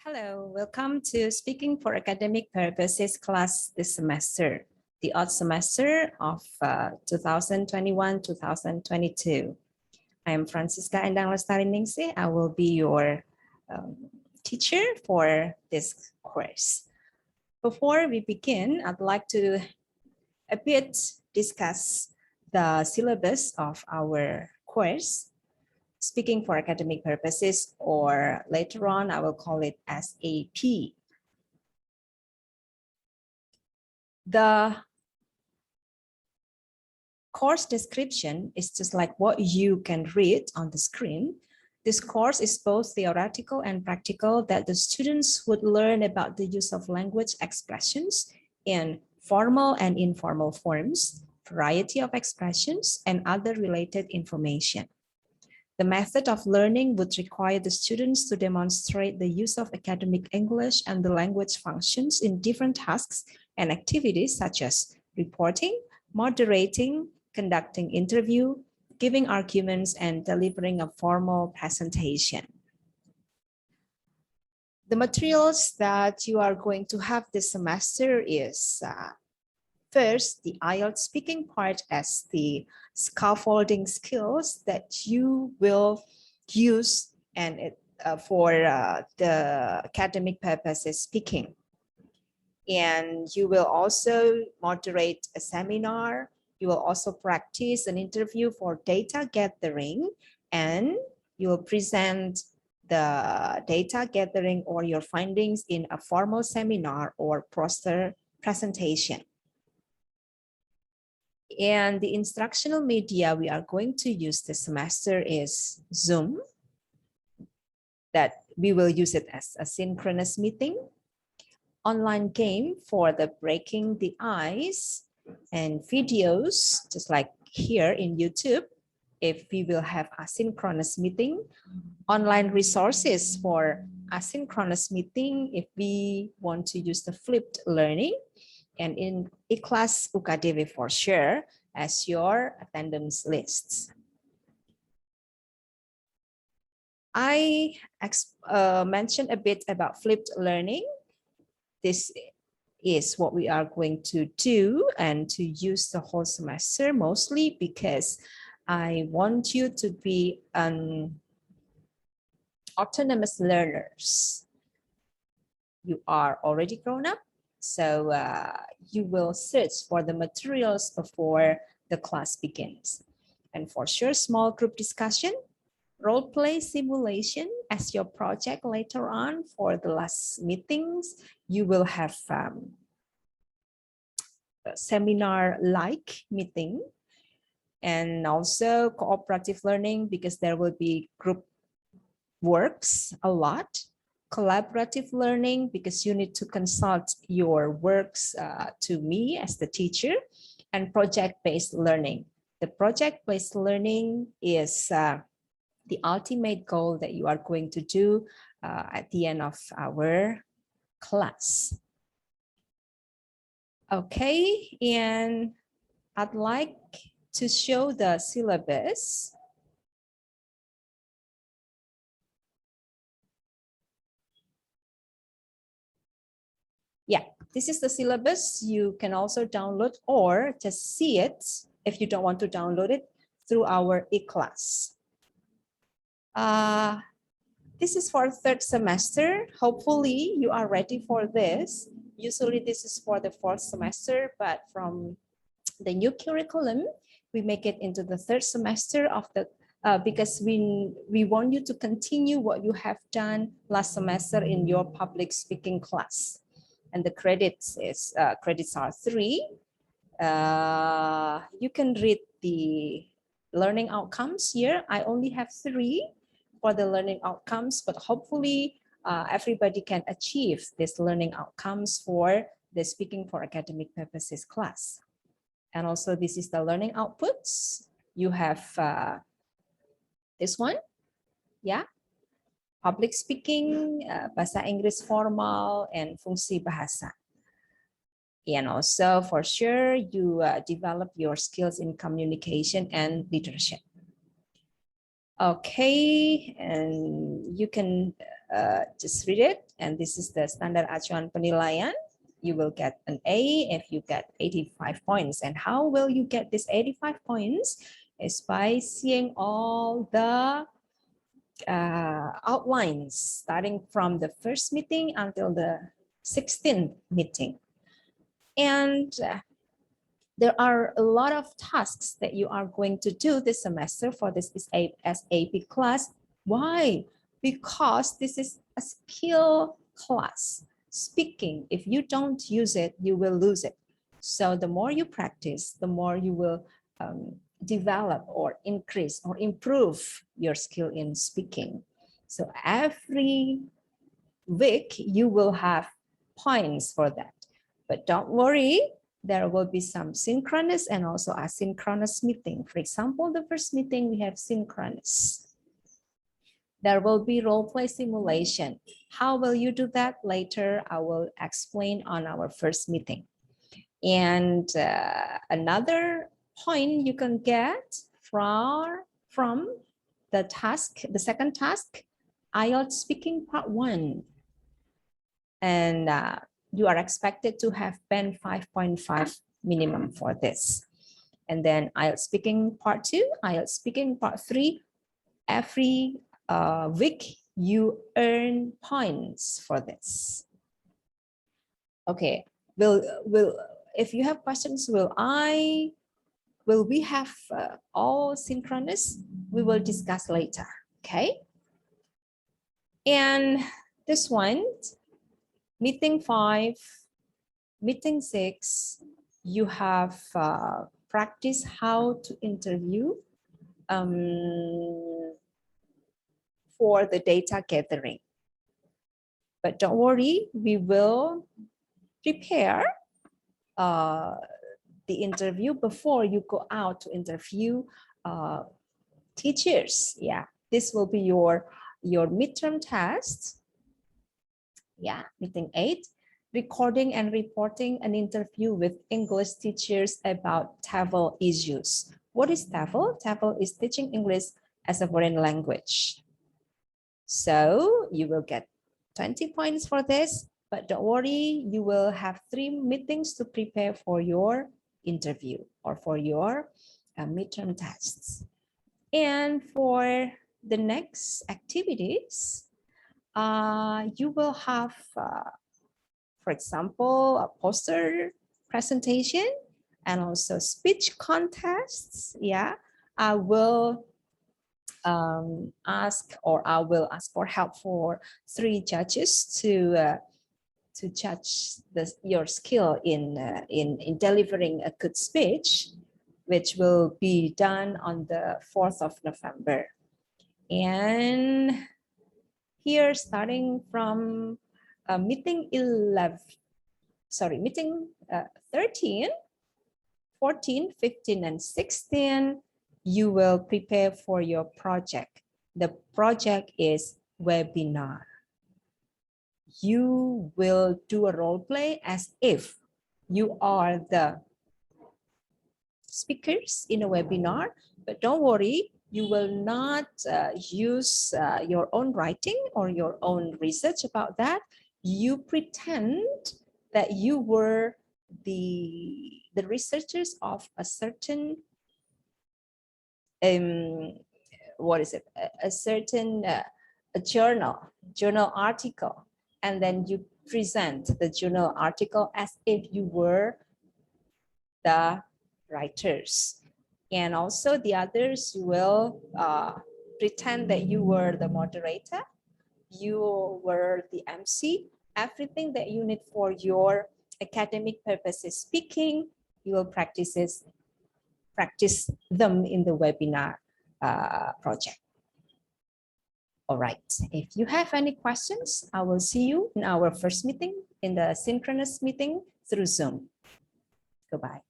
Hello, welcome to Speaking for Academic Purposes class this semester, the odd semester of 2021-2022. I am Francisca Endang Lestari Ningsih. I will be your teacher for this course. Before we begin, I'd like to a bit discuss the syllabus of our course. Speaking for academic purposes, or later on, I will call it SAP. The course description is just like what you can read on the screen. This course is both theoretical and practical, that the students would learn about the use of language expressions in formal and informal forms, variety of expressions, and other related information. The method of learning would require the students to demonstrate the use of academic English and the language functions in different tasks and activities such as reporting, moderating, conducting interview, giving arguments, and delivering a formal presentation. The materials that you are going to have this semester is first, the IELTS speaking part as the scaffolding skills that you will use and for the academic purposes speaking. And you will also moderate a seminar. You will also practice an interview for data gathering, and you will present the data gathering or your findings in a formal seminar or poster presentation. And the instructional media we are going to use this semester is Zoom, that we will use it as a synchronous meeting, online game for the breaking the ice, and videos, just like here in YouTube, if we will have asynchronous meeting, online resources for asynchronous meeting if we want to use the flipped learning, and in iKlas UKDW for sure as your attendance lists. I mentioned a bit about flipped learning. This is what we are going to do and to use the whole semester, mostly because I want you to be autonomous learners. You are already grown up, so you will search for the materials before the class begins. And for sure, small group discussion, role play simulation as your project later on for the last meetings. You will have a seminar-like meeting, and also cooperative learning because there will be group works a lot. Collaborative learning because you need to consult your works to me as the teacher, and project-based learning. The project-based learning is the ultimate goal that you are going to do at the end of our class. Okay, and I'd like to show the syllabus. Yeah, this is the syllabus. You can also download or just see it if you don't want to download it through our iKlas. This is for third semester. Hopefully you are ready for this. Usually this is for the fourth semester, but from the new curriculum, we make it into the third semester of the because we want you to continue what you have done last semester in your public speaking class. And the credits are 3. You can read the learning outcomes here. I only have 3 for the learning outcomes, but hopefully everybody can achieve this learning outcomes for the Speaking for Academic Purposes class. And also this is the learning outputs. You have this one, yeah. Public speaking, bahasa Inggris formal, and fungsi bahasa. And also for sure, you develop your skills in communication and leadership. Okay, and you can just read it. And this is the standar acuan penilaian. You will get an A if you get 85 points. And how will you get this 85 points? Is by seeing all the outlines starting from the first meeting until the 16th meeting. And there are a lot of tasks that you are going to do this semester for this SAP class. Why? Because this is a skill class. Speaking, if you don't use it, you will lose it. So the more you practice, the more you will develop or increase or improve your skill in speaking. So every week you will have points for that. But don't worry, there will be some synchronous and also asynchronous meeting. For example, the first meeting we have synchronous. There will be role play simulation. How will you do that? Later, I will explain on our first meeting. And another point you can get from the task, the second task, IELTS speaking part 1. And you are expected to have band 5.5 minimum for this. And then IELTS speaking part 2, IELTS speaking part 3, every week you earn points for this. Okay, if you have questions, will we have all synchronous? We will discuss later, okay? And this one, meeting 5, meeting 6, you have practice how to interview for the data gathering. But don't worry, we will prepare the interview before you go out to interview teachers. Yeah, this will be your midterm test. Yeah, meeting 8, recording and reporting an interview with English teachers about TEFL issues. What is TEFL? TEFL is teaching English as a foreign language. So you will get 20 points for this, but don't worry, you will have 3 meetings to prepare for your interview or for your midterm tests. And for the next activities, you will have, for example, a poster presentation and also speech contests. Yeah, I will ask for help for 3 judges to judge your skill in delivering a good speech, which will be done on the 4th of November. And here, starting from meeting 13, 14, 15, and 16, you will prepare for your project. The project is webinar. You will do a role play as if you are the speakers in a webinar, but don't worry, you will not use your own writing or your own research about that. You pretend that you were the researchers of a certain a certain journal article, and then you present the journal article as if you were the writers. And also the others will pretend that you were the moderator, you were the MC. Everything that you need for your academic purposes speaking, you will practice them in the webinar project. All right, if you have any questions, I will see you in our first meeting, in the synchronous meeting through Zoom. Goodbye.